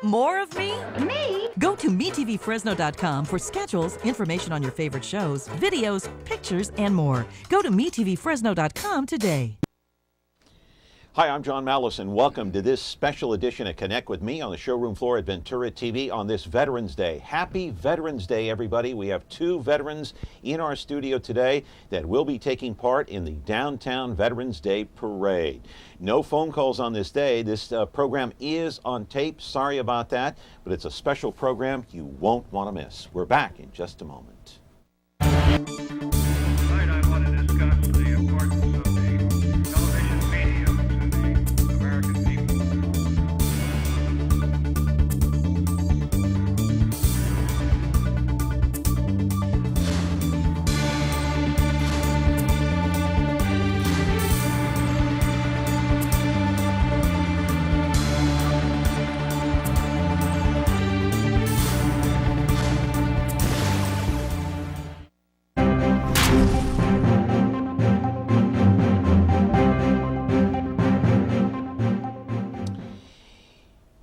Want more of me? Me? Go to MeTVFresno.com for schedules, information on your favorite shows, videos, pictures, and more. Go to MeTVFresno.com today. Hi, I'm John Malice, and welcome to this special edition of Connect with Me on the showroom floor at Ventura TV on this Veterans Day. Happy Veterans Day, everybody. We have two veterans in our studio today that will be taking part in the Downtown Veterans Day Parade. No phone calls on this day. This program is on tape. Sorry about that, but it's a special program you won't want to miss. We're back in just a moment. Tonight I want to discuss the importance of the television medium to the American people.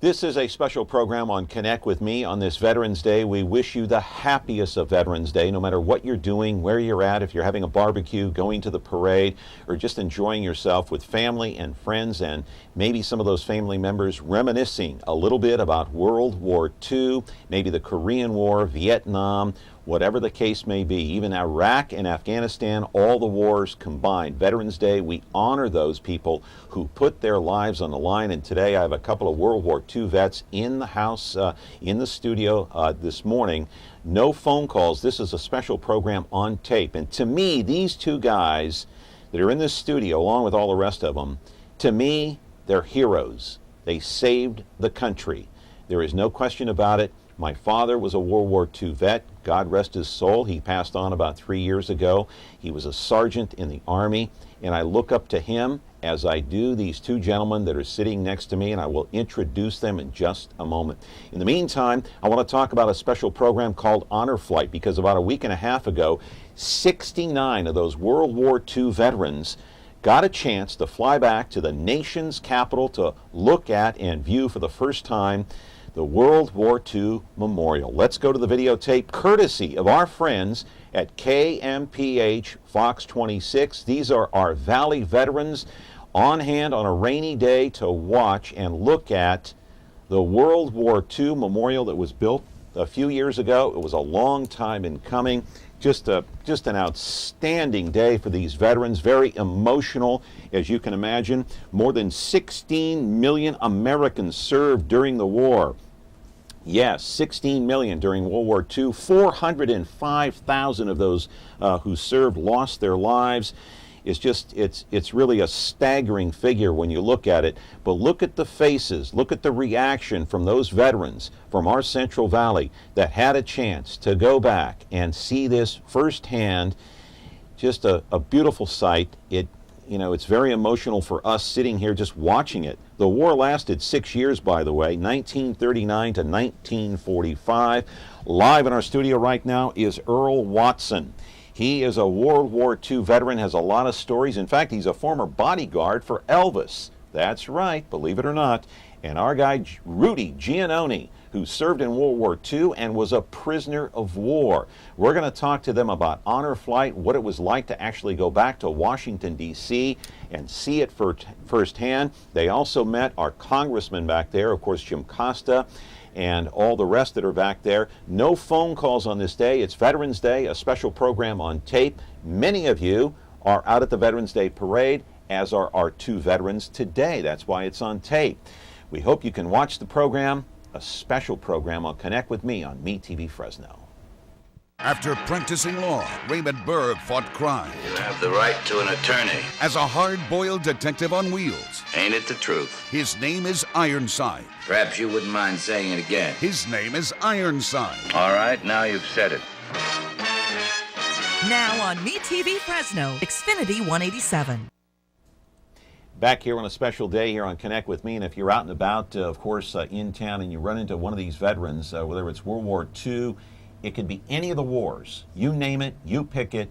This is a special program on Connect with Me on this Veterans Day. We wish you the happiest of Veterans Day, no matter what you're doing, where you're at, if you're having a barbecue, going to the parade, or just enjoying yourself with family and friends, and maybe some of those family members reminiscing a little bit about World War II, maybe the Korean War, Vietnam, whatever the case may be, even Iraq and Afghanistan, all the wars combined. Veterans Day, we honor those people who put their lives on the line. And today I have a couple of World War II vets in the house, in the studio this morning. No phone calls. This is a special program on tape. And to me, these two guys that are in this studio, along with all the rest of them, to me, they're heroes. They saved the country. There is no question about it. My father was a World War II vet. God rest his soul. He passed on about 3 years ago. He was a sergeant in the Army, and I look up to him as I do these two gentlemen that are sitting next to me, and I will introduce them in just a moment. In the meantime, I want to talk about a special program called Honor Flight, because about a week and a half ago, 69 of those World War II veterans got a chance to fly back to the nation's capital to look at and view for the first time the World War II Memorial. Let's go to the videotape courtesy of our friends at KMPH Fox 26. These are our Valley veterans on hand on a rainy day to watch and look at the World War II Memorial that was built a few years ago. It was a long time in coming. Just an outstanding day for these veterans, very emotional, as you can imagine. More than 16 million Americans served during the war. Yes, 16 million during World War II. 405,000 of those who served lost their lives. It's really a staggering figure when you look at it. But look at the faces, look at the reaction from those veterans from our Central Valley that had a chance to go back and see this firsthand. Just a beautiful sight. It's very emotional for us sitting here just watching it. The war lasted 6 years, by the way, 1939 to 1945. Live in our studio right now is Earl Watson. He is a World War II veteran, has a lot of stories. In fact, he's a former bodyguard for Elvis. That's right, believe it or not. And our guy, Rudy Giononi, who served in World War II and was a prisoner of war. We're going to talk to them about Honor Flight, what it was like to actually go back to Washington, D.C. and see it firsthand. They also met our congressman back there, of course, Jim Costa, and all the rest that are back there. No phone calls on this day. It's Veterans Day, a special program on tape. Many of you are out at the Veterans Day Parade, as are our two veterans today. That's why it's on tape. We hope you can watch the program, a special program on Connect with Me on MeTV Fresno. After practicing law, Raymond Berg fought crime. You have the right to an attorney. As a hard-boiled detective on wheels. Ain't it the truth? His name is Ironside. Perhaps you wouldn't mind saying it again. His name is Ironside. All right, now you've said it. Now on MeTV Fresno, Xfinity 187. Back here on a special day here on Connect with Me, and if you're out and about, of course, in town, and you run into one of these veterans, whether it's World War II, it could be any of the wars. You name it, you pick it.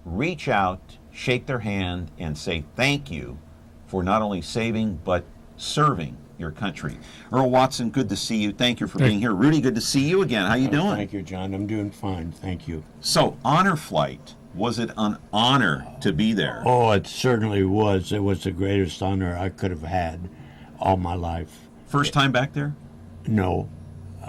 Reach out, shake their hand, and say thank you for not only saving but serving your country. Earl Watson, good to see you. Thank you for being here. Rudy, good to see you again. How you doing? Thank you, John. I'm doing fine. Thank you. So, honor flight. Was it an honor to be there? Oh, it certainly was. It was the greatest honor I could have had all my life. First time back there? No,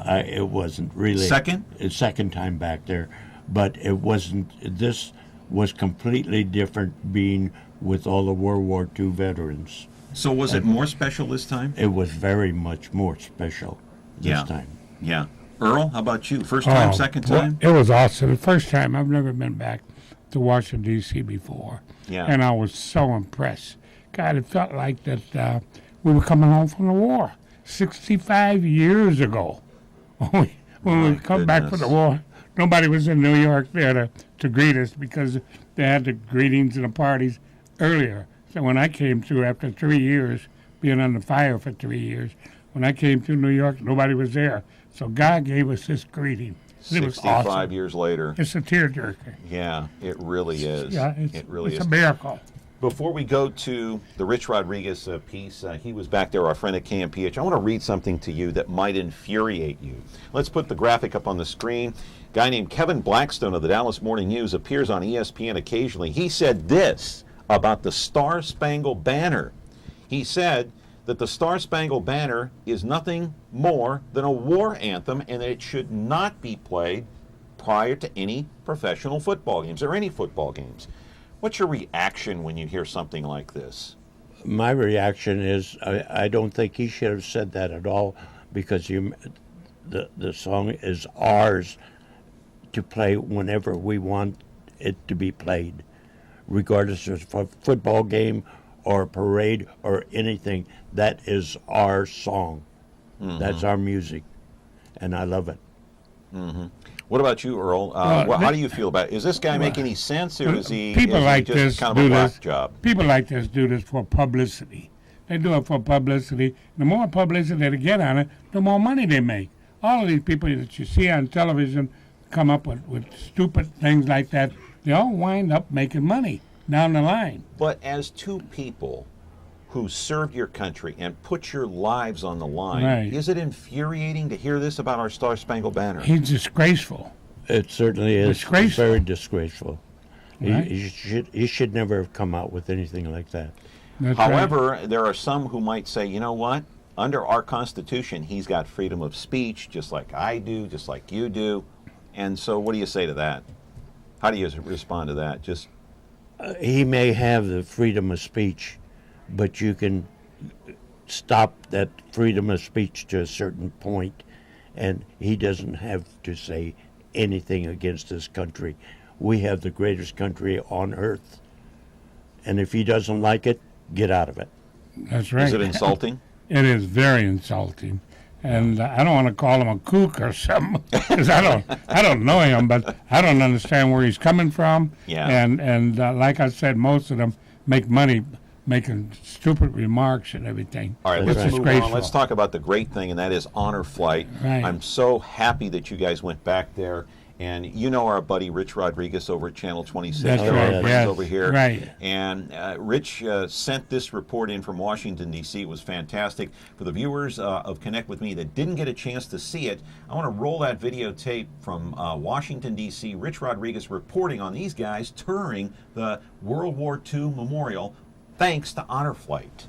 it wasn't really. Second? Second time back there. But it wasn't. This was completely different being with all the World War II veterans. So was it more special this time? It was very much more special this time. Yeah. Earl, how about you? First time, second time? It was awesome. The first time. I've never been back to Washington, D.C. before. Yeah. And I was so impressed. God, it felt like that we were coming home from the war 65 years ago. When we come back from the war, nobody was in New York there to greet us because they had the greetings and the parties earlier. So when I came through after 3 years, being under fire for 3 years, when I came to New York, nobody was there. So God gave us this greeting. It was 65 awesome. years later. It's a tearjerker. Yeah, it really is. Yeah, it really it's is. a miracle. Before we go to the Rich Rodriguez piece, he was back there, our friend at KMPH. I want to read something to you that might infuriate you. Let's put the graphic up on the screen. A guy named Kevin Blackstone of the Dallas Morning News appears on ESPN occasionally. He said this about the Star-Spangled Banner. He said that the Star-Spangled Banner is nothing more than a war anthem and that it should not be played prior to any professional football games or any football games. What's your reaction when you hear something like this? My reaction is I don't think he should have said that at all because the song is ours to play whenever we want it to be played, regardless if it's a football game or a parade or anything. That is our song. Mm-hmm. That's our music, and I love it. Mm-hmm. What about you, Earl? How do you feel about it? Is this guy make any sense, or is he just kind of a whack job? People like this do this for publicity. They do it for publicity. The more publicity they get on it, the more money they make. All of these people that you see on television come up with stupid things like that. They all wind up making money down the line. But as two people who served your country and put your lives on the line, right. Is it infuriating to hear this about our Star-Spangled Banner? He's disgraceful. It certainly is. Disgraceful. It's very disgraceful. Right. He should never have come out with anything like that. That's However, right. there are some who might say, you know what? Under our Constitution, he's got freedom of speech, just like I do, just like you do. And so what do you say to that? How do you respond to that? Just he may have the freedom of speech, but you can stop that freedom of speech to a certain point, and he doesn't have to say anything against this country. We have the greatest country on earth, and if he doesn't like it, get out of it. That's right. Is it insulting? It is very insulting. And I don't want to call him a kook or something because I don't know him, but I don't understand where he's coming from. Yeah. And like I said, most of them make money making stupid remarks and everything. All right, It's let's move on. disgraceful. Let's talk about the great thing, and that is honor flight. Right. I'm so happy that you guys went back there. And you know our buddy Rich Rodriguez over at Channel 26. That's They're right, our friends yes, over here. right. And Rich sent this report in from Washington, D.C. It was fantastic. For the viewers of Connect With Me that didn't get a chance to see it, I want to roll that videotape from Washington, D.C. Rich Rodriguez reporting on these guys touring the World War II Memorial thanks to honor flight.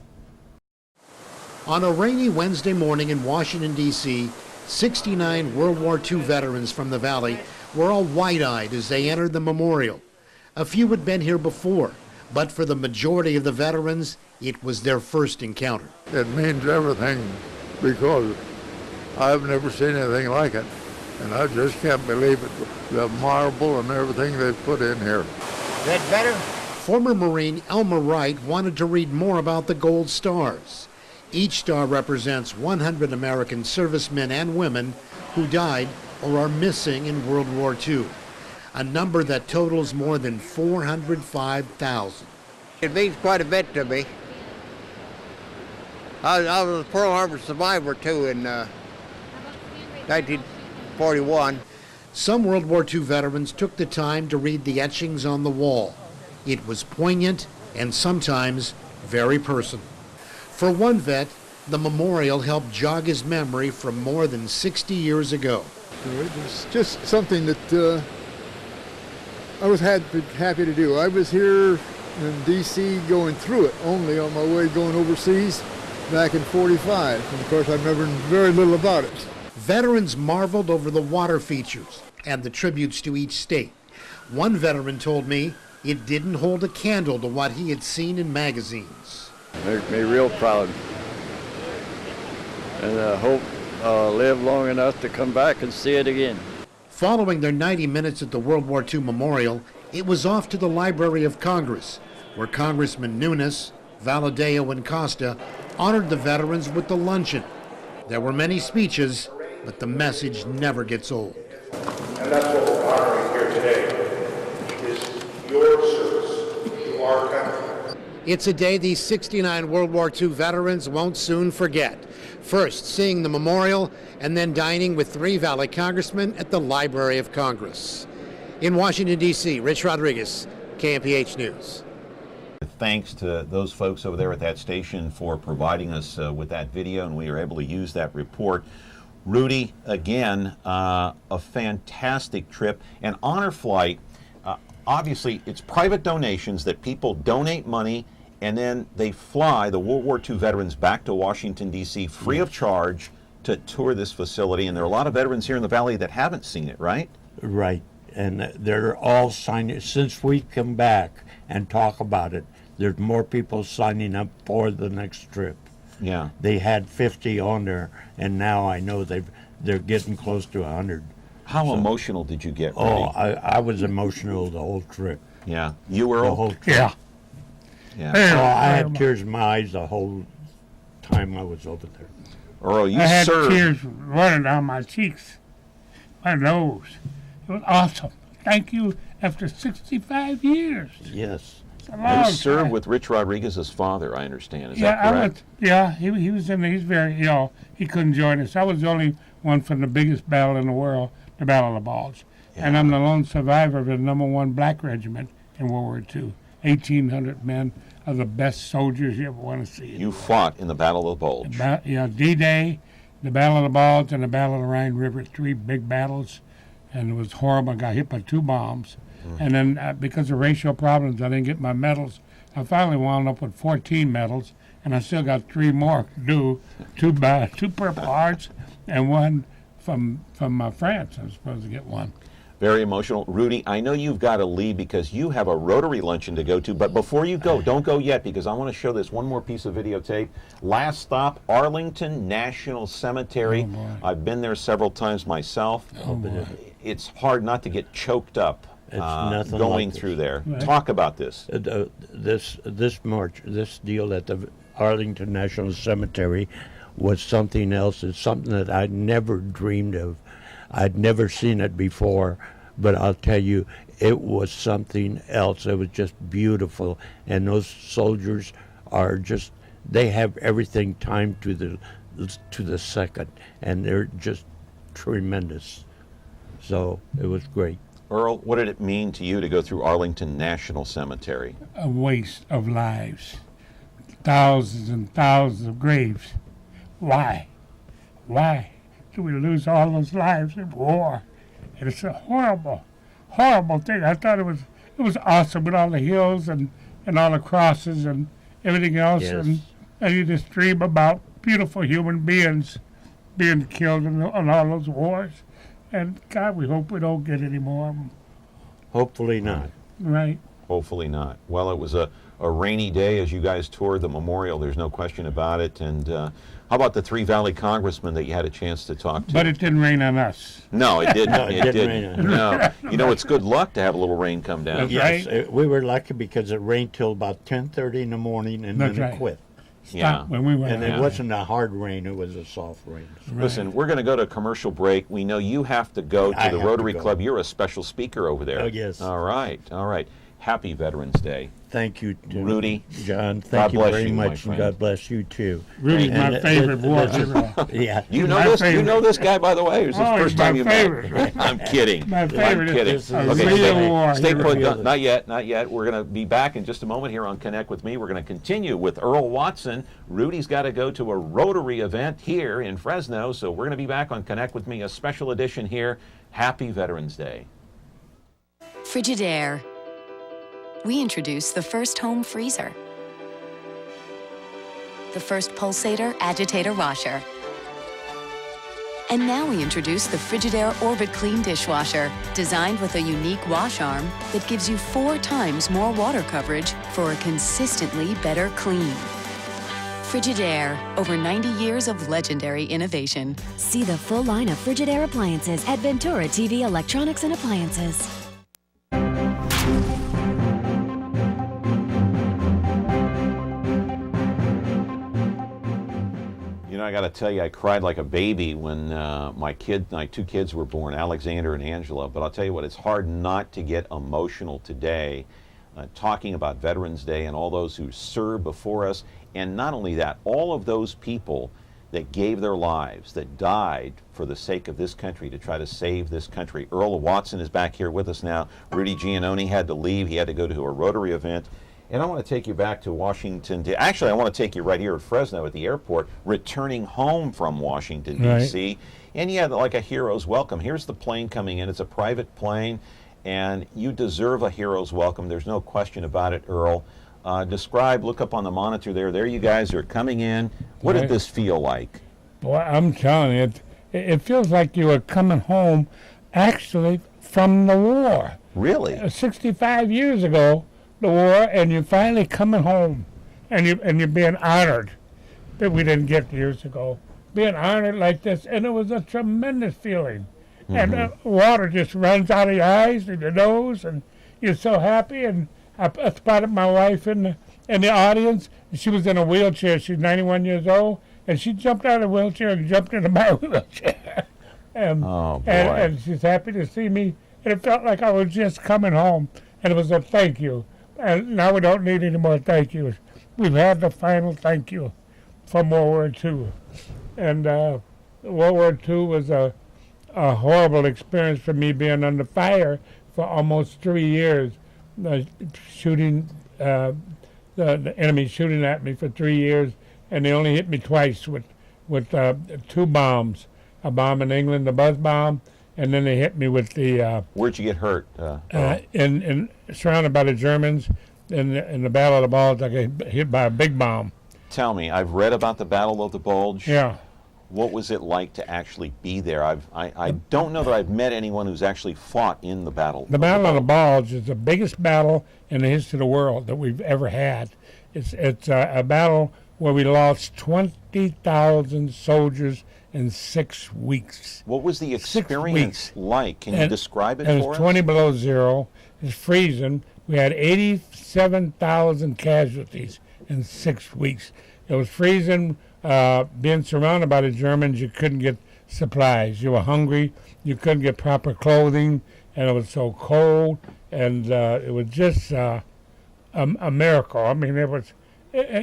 On a rainy Wednesday morning in Washington, D.C., 69 World War II veterans from the Valley were all wide-eyed as they entered the memorial. A few had been here before, but for the majority of the veterans, it was their first encounter. It means everything because I've never seen anything like it, and I just can't believe it, the marble and everything they've put in here. That better? Former Marine Elmer Wright wanted to read more about the gold stars. Each star represents 100 American servicemen and women who died or are missing in World War II, a number that totals more than 405,000. It means quite a bit to me. I was a Pearl Harbor survivor too in 1941. Some World War II veterans took the time to read the etchings on the wall. It was poignant and sometimes very personal. For one vet, The memorial helped jog his memory from more than 60 years ago. It was just something that I was happy to do. I was here in D.C. going through it only on my way going overseas back in '45. And of course, I remember very little about it. Veterans marveled over the water features and the tributes to each state. One veteran told me it didn't hold a candle to what he had seen in magazines. Makes me real proud. And I hope live long enough to come back and see it again. Following their 90 minutes at the World War II Memorial, it was off to the Library of Congress, where Congressman Nunes, Valadeo, and Costa honored the veterans with the luncheon. There were many speeches, but the message never gets old. And that's what we're honoring here today, is your service to our country. It's a day these 69 World War II veterans won't soon forget. First, seeing the memorial, and then dining with 3 Valley congressmen at the Library of Congress. In Washington, D.C., Rich Rodriguez, KMPH News. Thanks to those folks over there at that station for providing us with that video, and we were able to use that report. Rudy, again, a fantastic trip. An honor flight, obviously, it's private donations that people donate money, and then they fly the World War II veterans back to Washington, D.C. free of charge to tour this facility. And there are a lot of veterans here in the Valley that haven't seen it, right? Right. And they're all signing. Since we come back and talk about it, there's more people signing up for the next trip. Yeah. They had 50 on there, and now I know they're getting close to 100. How emotional did you get, Rudy? Oh, I was emotional the whole trip. Yeah. You were? The whole trip. Yeah. Yeah. Oh, I had tears in my eyes the whole time I was over there. Earl, you I had served. tears running down my cheeks, my nose. It was awesome. Thank you after 65 years. Yes. It's a You long served time. with Rich Rodriguez's father, I understand. Is that correct? He was in. He's very ill. He couldn't join us. I was the only one from the biggest battle in the world, the Battle of the Bulge, and I'm the lone survivor of the #1 Black Regiment in World War II. 1,800 men are the best soldiers you ever want to see. You fought in the Battle of the Bulge. D-Day, the Battle of the Bulge, and the Battle of the Rhine River. 3 big battles, and it was horrible. I got hit by 2 bombs. And then because of racial problems, I didn't get my medals. I finally wound up with 14 medals, and I still got 3 more to do. 2 Purple Hearts and 1 from France. I was supposed to get 1. Very emotional. Rudy, I know you've got to leave because you have a Rotary luncheon to go to, but before you go, don't go yet because I want to show this one more piece of videotape. Last stop, Arlington National Cemetery. I've been there several times myself. It's hard not to get choked up nothing going like through there. Right. Talk about this. This march, this deal at the Arlington National Cemetery was something else. It's something that I'd never dreamed of. I'd never seen it before, but I'll tell you, it was something else. It was just beautiful, and those soldiers are just—they have everything timed to the second, and they're just tremendous. So it was great. Earl, what did it mean to you to go through Arlington National Cemetery? A waste of lives. Thousands and thousands of graves. Why? Why do we lose all those lives in war? And it's a horrible, horrible thing. I thought it was awesome with all the hills and all the crosses and everything else. Yes. And you just dream about beautiful human beings being killed in all those wars. And God, we hope we don't get any more. Hopefully not. Right. Hopefully not. Well, it was a rainy day as you guys toured the memorial. There's no question about it. And how about the 3 Valley congressmen that you had a chance to talk to? But it didn't rain on us. No, it didn't. No, it didn't rain on No. You know, it's good luck to have a little rain come down. That's Yes, right. we were lucky because it rained till about 10:30 in the morning, and That's then right. it quit. Yeah. When we went And out. it wasn't a hard rain; it was a soft rain. Listen, we're going to go to a commercial break. We know you have to go to I the have to Rotary go. Club. You're a special speaker over there. Oh, yes. All right. All right. Happy Veterans Day. thank you, to Rudy. John. God Thank you bless very you, my much, and friend. God bless you too. Rudy's And my favorite war this is- hero. Yeah. You know My this? You favorite. know this guy, by the way? Or is this Oh, the first he's my time you favorite. met? I'm kidding. My favorite. I'm kidding. This is a Okay, real war stay hero. put. Not yet. Not yet. We're going to be back in just a moment here on Connect with Me. We're going to continue with Earl Watson. Rudy's got to go to a Rotary event here in Fresno, so we're going to be back on Connect with Me, a special edition here. Happy Veterans Day. Frigidaire. We introduced the first home freezer, the first pulsator agitator washer, and now we introduce the Frigidaire Orbit Clean dishwasher, designed with a unique wash arm that gives you 4 times more water coverage for a consistently better clean. Frigidaire, over 90 years of legendary innovation. See the full line of Frigidaire appliances at Ventura TV Electronics and Appliances. You know, I got to tell you, I cried like a baby when my 2 kids were born, Alexander and Angela. But I'll tell you what, it's hard not to get emotional today, talking about Veterans Day and all those who served before us. And not only that, all of those people that gave their lives, that died for the sake of this country, to try to save this country. Earl Watson is back here with us now. Rudy Giononi had to leave. He had to go to a Rotary event. And I want to take you back to Washington. Actually, I want to take you right here at Fresno at the airport, returning home from Washington, D.C. Right. And you had like a hero's welcome. Here's the plane coming in. It's a private plane, and you deserve a hero's welcome. There's no question about it, Earl. Describe, look up on the monitor there. There you guys are coming in. What did this feel like? Boy, I'm telling you, it feels like you were coming home actually from the war. Really? 65 years ago, the war, and you're finally coming home, and you're being honored that we didn't get years ago. Being honored like this, and it was a tremendous feeling. Mm-hmm. And water just runs out of your eyes and your nose, and you're so happy. And I spotted my wife in the audience. She was in a wheelchair. She's 91 years old, and she jumped out of the wheelchair and jumped into my wheelchair. Oh, boy. And she's happy to see me, and it felt like I was just coming home, and it was a thank you. And now we don't need any more thank yous. We've had the final thank you from World War II. And World War II was a horrible experience for me, being under fire for almost 3 years. Shooting, the enemy shooting at me for 3 years, and they only hit me twice with 2 bombs. A bomb in England, the buzz bomb, and then they hit me with the... Where'd you get hurt? in surrounded by the Germans in the Battle of the Bulge. I got hit by a big bomb. Tell me, I've read about the Battle of the Bulge. Yeah. What was it like to actually be there? I don't know that I've met anyone who's actually fought in the battle. The Battle of the Bulge is the biggest battle in the history of the world that we've ever had. It's a battle where we lost 20,000 soldiers in 6 weeks. What was the experience like? Can you describe it for us? It was 20 below zero. It's freezing. We had 87,000 casualties in 6 weeks. It was freezing. Being surrounded by the Germans, you couldn't get supplies. You were hungry. You couldn't get proper clothing, and it was so cold. And it was just a miracle. I mean,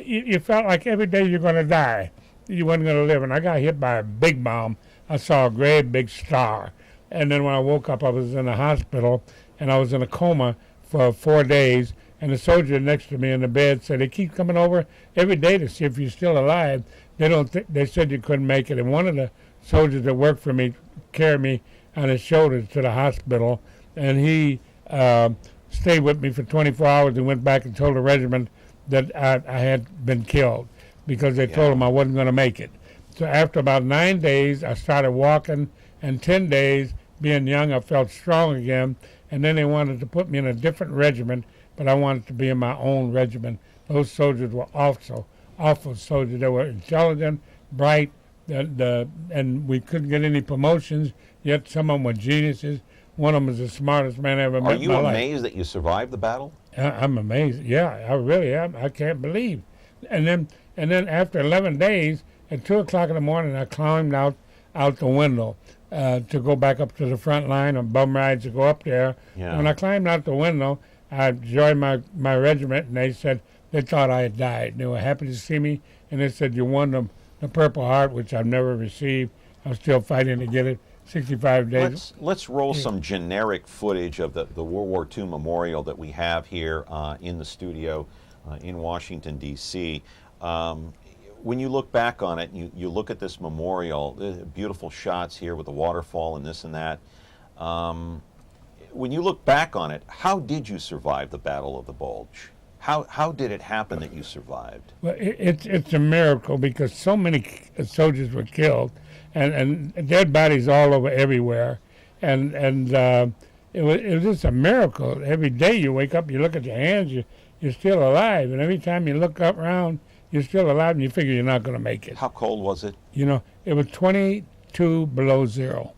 you felt like every day you're going to die. You weren't going to live. And I got hit by a big bomb. I saw a great big star. And then when I woke up, I was in the hospital, and I was in a coma for 4 days. And the soldier next to me in the bed said, they keep coming over every day to see if you're still alive. They said you couldn't make it. And one of the soldiers that worked for me carried me on his shoulders to the hospital. And he stayed with me for 24 hours and went back and told the regiment that I had been killed because they told him I wasn't going to make it. So after about 9 days, I started walking. And 10 days, being young, I felt strong again. And then they wanted to put me in a different regiment, but I wanted to be in my own regiment. Those soldiers were awful soldiers. They were intelligent, bright, and we couldn't get any promotions, yet some of them were geniuses. One of them was the smartest man I ever met in my life. Are you amazed that you survived the battle? I'm amazed. Yeah, I really am. I can't believe. And then after 11 days, at 2 o'clock in the morning, I climbed out the window to go back up to the front line on bum rides to go up there. Yeah. When I climbed out the window, I joined my regiment, and they said they thought I had died. They were happy to see me, and they said, you won the Purple Heart, which I've never received. I'm still fighting to get it. 65 days. Let's roll some generic footage of the World War II memorial that we have here in the studio in Washington, D.C. When you look back on it, you look at this memorial, beautiful shots here with the waterfall and this and that. When you look back on it, how did you survive the Battle of the Bulge? How did it happen that you survived? Well, it's a miracle because so many soldiers were killed, and dead bodies all over everywhere, and it was just a miracle. Every day you wake up, you look at your hands, you're still alive, and every time you look up around, you're still alive, and you figure you're not going to make it. How cold was it? You know, it was 22 below zero,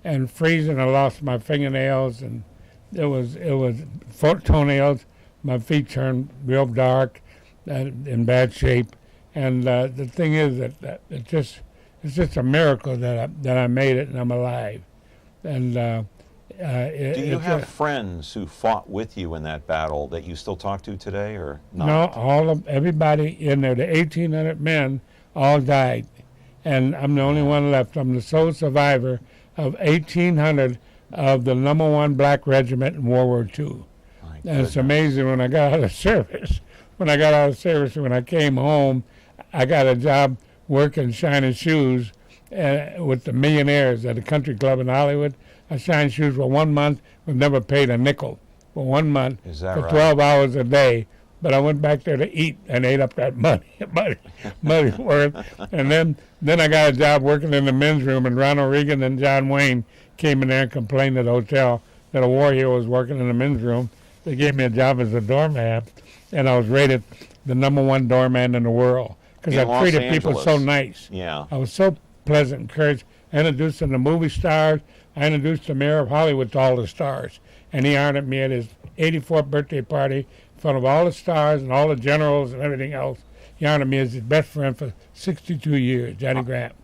and freezing. I lost my fingernails, and it was toenails. My feet turned real dark, and in bad shape, and the thing is that it's just a miracle that I made it and I'm alive, and do you have friends who fought with you in that battle that you still talk to today, or not? No, everybody in there, the 1,800 men, all died, and I'm the only one left. I'm the sole survivor of 1,800 of the #1 black regiment in World War II. And it's amazing when I got out of service. When I came home, I got a job working shining shoes with the millionaires at a country club in Hollywood. I shined shoes for 1 month, was never paid a nickel for 1 month for 12 hours a day. But I went back there to eat and ate up that money worth. And then I got a job working in the men's room, and Ronald Reagan and John Wayne came in there and complained at the hotel that a war hero was working in the men's room. They gave me a job as a doorman, and I was rated the #1 doorman in the world because I treated people so nice. Yeah. I was so pleasant and courteous. I introduced them to movie stars. I introduced the mayor of Hollywood to all the stars, and he honored me at his 84th birthday party in front of all the stars and all the generals and everything else. He honored me as his best friend for 62 years, Johnny Grant.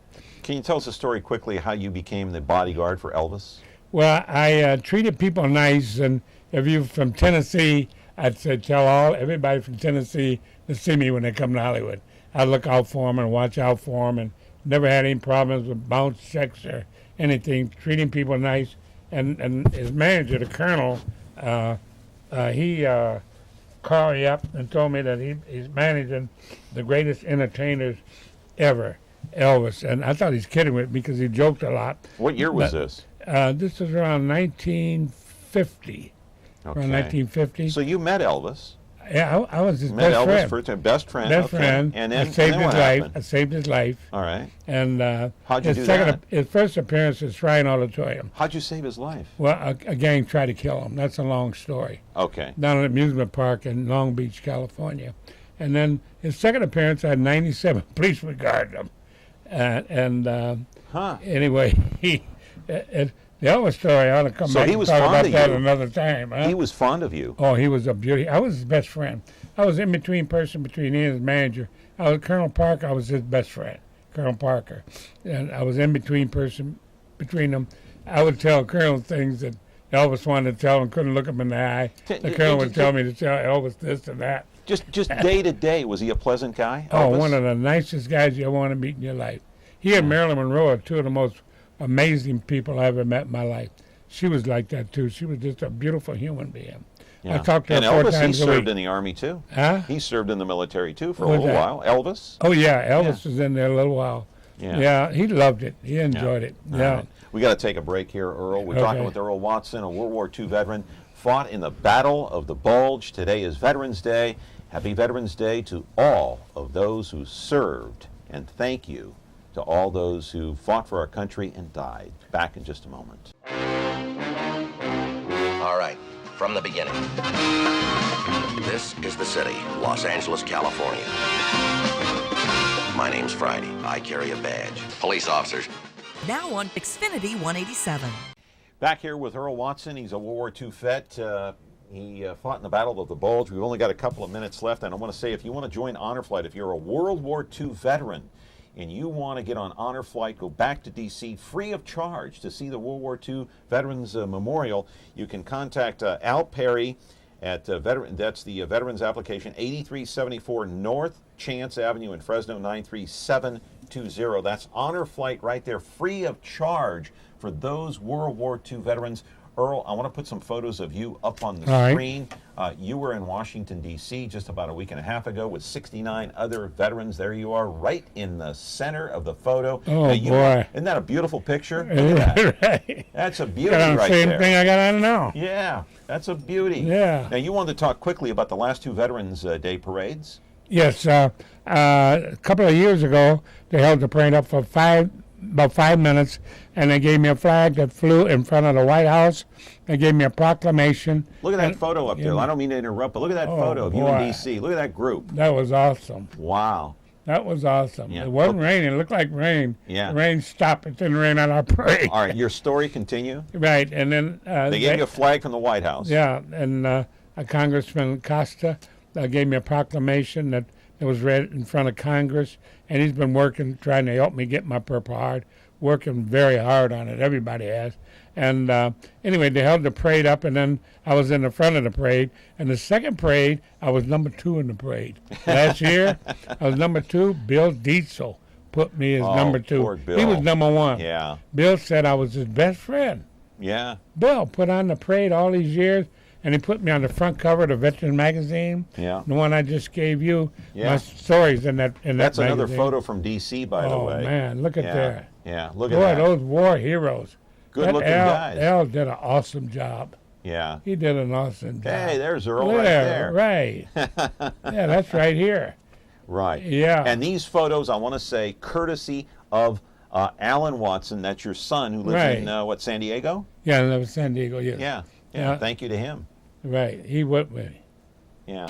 Can you tell us a story quickly how you became the bodyguard for Elvis? Well, I treated people nice, and if you're from Tennessee, I'd say tell everybody from Tennessee to see me when they come to Hollywood. I look out for them and watch out for them, and never had any problems with bounce checks or anything. Treating people nice, and his manager, the colonel, he called me up and told me that he's managing the greatest entertainers ever, Elvis, and I thought he's kidding with me because he joked a lot. What year was this? This was around 1950. Okay. Around 1950. So you met Elvis. Yeah, I was his met best Elvis friend. Best friend. Best okay. friend. And then, I saved and then his life. I saved his life. All right. And how'd you do that? His first appearance at Shrine Auditorium. How'd you save his life? Well, a gang tried to kill him. That's a long story. Okay. Down at an amusement park in Long Beach, California. And then his second appearance, I had 97 policemen guarding him. Anyway, the Elvis story, I ought to come back and talk about that another time. Huh? He was fond of you. Oh, he was a beauty. I was his best friend. I was in between person between he and his manager. I was Colonel Parker. I was his best friend, Colonel Parker. And I was in between person between them. I would tell Colonel things that Elvis wanted to tell him, couldn't look him in the eye. The Colonel would tell me to tell Elvis this and that. Just day to day, was he a pleasant guy, Elvis? Oh, one of the nicest guys you ever want to meet in your life. He and Marilyn Monroe are two of the most amazing people I ever met in my life. She was like that too. She was just a beautiful human being. Yeah. I talked to her and 4 Elvis, times a week. he served in the Army too. Huh? He served in the military too for a little while. Elvis? Oh yeah, Elvis was in there a little while. Yeah, he loved it. He enjoyed it. Yeah. Right. We got to take a break here, Earl. We're talking with Earl Watson, a World War II veteran, fought in the Battle of the Bulge. Today is Veterans Day. Happy Veterans Day to all of those who served, and thank you to all those who fought for our country and died. Back in just a moment. All right, from the beginning. This is the city, Los Angeles, California. My name's Friday. I carry a badge. Police officers. Now on Xfinity 187. Back here with Earl Watson. He's a World War II vet. He fought in the Battle of the Bulge. We've only got a couple of minutes left, and I want to say, if you want to join Honor Flight, if you're a World War II veteran and you want to get on Honor Flight, go back to D.C. free of charge to see the World War II Veterans Memorial, you can contact Al Perry at that's the Veterans application, 8374 North Chance Avenue in Fresno, 93720. That's Honor Flight right there, free of charge for those World War II veterans. Earl, I want to put some photos of you up on the screen. You were in Washington, D.C. just about a week and a half ago with 69 other veterans. There you are, right in the center of the photo. Oh, boy. boy. Isn't that a beautiful picture? Look at that. Right. That's a beauty Got on the right same there. thing I got on now. Yeah, that's a beauty. Yeah. Now, you wanted to talk quickly about the last two Veterans Day parades. Yes, a couple of years ago, they held the parade up for about 5 minutes, and they gave me a flag that flew in front of the White House. They gave me a proclamation. Look at that photo up there. I don't mean to interrupt, but look at that photo of you in D.C. Look at that group. That was awesome. Wow. That was awesome. Yeah. It wasn't raining. It looked like rain. Yeah. The rain stopped. It didn't rain on our parade. All right, your story continue. Right, and then... they gave you a flag from the White House. Yeah, and Congressman Costa gave me a proclamation that was read in front of Congress, and he's been working, trying to help me get my Purple Heart, working very hard on it. Everybody has. And anyway, they held the parade up, and then I was in the front of the parade. And the second parade, I was number 2 in the parade. Last year, I was number 2. Bill Dietzel put me as number 2. Poor Bill. He was number 1. Yeah. Bill said I was his best friend. Yeah. Bill put on the parade all these years, and he put me on the front cover of the Veteran magazine. Yeah. The one I just gave you. Yeah. My stories in that That's another magazine. photo from D.C., by the way. Oh, man, look at that. Yeah, look at Boy, that. those war heroes. Good-looking guys. Al did an awesome job. Yeah. He did an awesome job. Hey, there's Earl right there. Right. Yeah, that's right here. Right. Yeah. And these photos, I want to say, courtesy of Alan Watson. That's your son who lives in, San Diego? Yeah, I live in San Diego, yes. Yeah. Thank you to him. Right. He went with me. Yeah.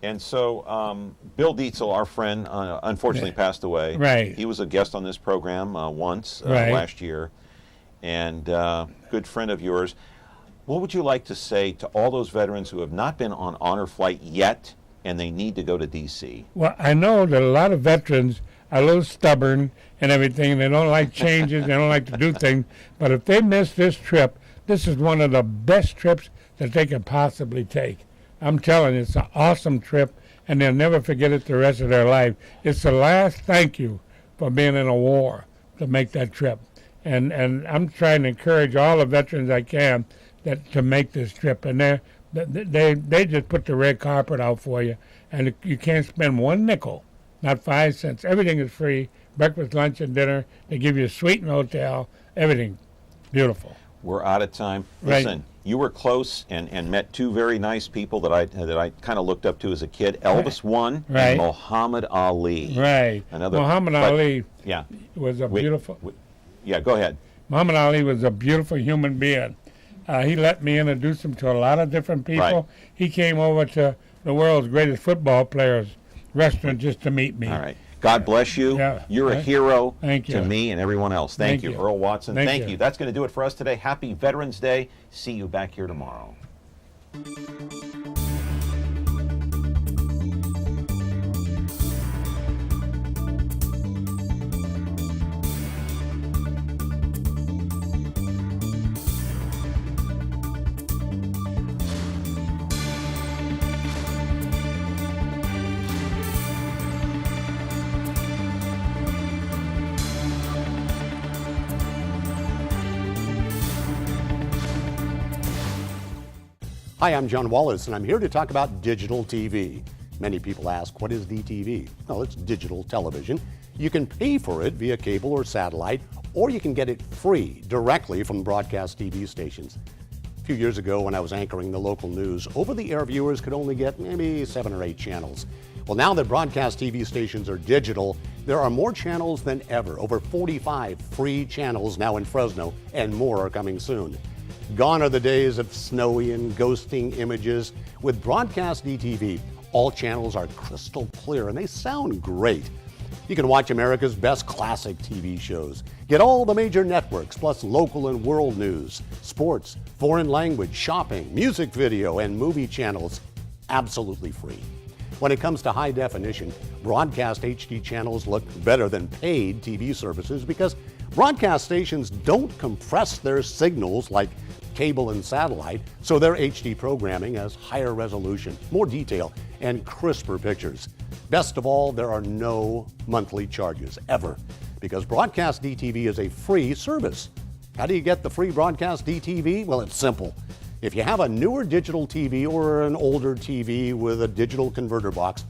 And so Bill Dietzel, our friend, unfortunately passed away. Right. He was a guest on this program once last year, and good friend of yours. What would you like to say to all those veterans who have not been on honor flight yet and they need to go to D.C.? Well, I know that a lot of veterans are a little stubborn and everything. They don't like changes. They don't like to do things. But if they miss this trip, this is one of the best trips that they could possibly take. I'm telling you, it's an awesome trip, and they'll never forget it the rest of their life. It's the last thank you for being in a war to make that trip. And I'm trying to encourage all the veterans I can to make this trip. And they just put the red carpet out for you, and you can't spend 1 nickel, not 5 cents. Everything is free, breakfast, lunch, and dinner. They give you a suite in the hotel, everything. Beautiful. We're out of time. Right. Listen, you were close and met two very nice people that I kind of looked up to as a kid. Elvis I and Muhammad Ali. Right. Muhammad Ali yeah. was a beautiful... yeah, go ahead. Muhammad Ali was a beautiful human being. He let me introduce him to a lot of different people. Right. He came over to the world's greatest football players restaurant just to meet me. All right. God bless you. Yeah. You're a hero Thank you. to me and everyone else. Thank you, Earl Watson. Thank you. you. That's going to do it for us today. Happy Veterans Day. See you back here tomorrow. Hi, I'm John Wallace, and I'm here to talk about digital TV. Many people ask, what is DTV? Well, it's digital television. You can pay for it via cable or satellite, or you can get it free directly from broadcast TV stations. A few years ago, when I was anchoring the local news, over-the-air viewers could only get maybe 7 or 8 channels. Well, now that broadcast TV stations are digital, there are more channels than ever. Over 45 free channels now in Fresno, and more are coming soon. Gone are the days of snowy and ghosting images. With broadcast DTV, all channels are crystal clear and they sound great. You can watch America's best classic TV shows. Get all the major networks, plus local and world news, sports, foreign language, shopping, music video, and movie channels, absolutely free. When it comes to high definition, broadcast HD channels look better than paid TV services because broadcast stations don't compress their signals like cable and satellite, so their HD programming has higher resolution, more detail, and crisper pictures. Best of all, there are no monthly charges, ever, because Broadcast DTV is a free service. How do you get the free Broadcast DTV? Well, it's simple. If you have a newer digital TV or an older TV with a digital converter box,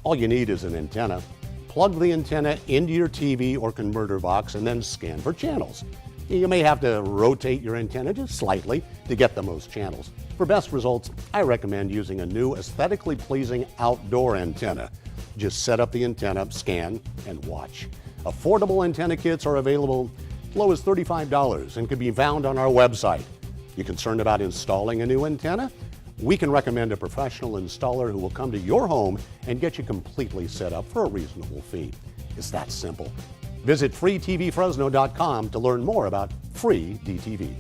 all you need is an antenna. Plug the antenna into your TV or converter box and then scan for channels. You may have to rotate your antenna just slightly to get the most channels. For best results, I recommend using a new aesthetically pleasing outdoor antenna. Just set up the antenna, scan, and watch. Affordable antenna kits are available as low as $35 and can be found on our website. You concerned about installing a new antenna? We can recommend a professional installer who will come to your home and get you completely set up for a reasonable fee. It's that simple. Visit freetvfresno.com to learn more about free DTV.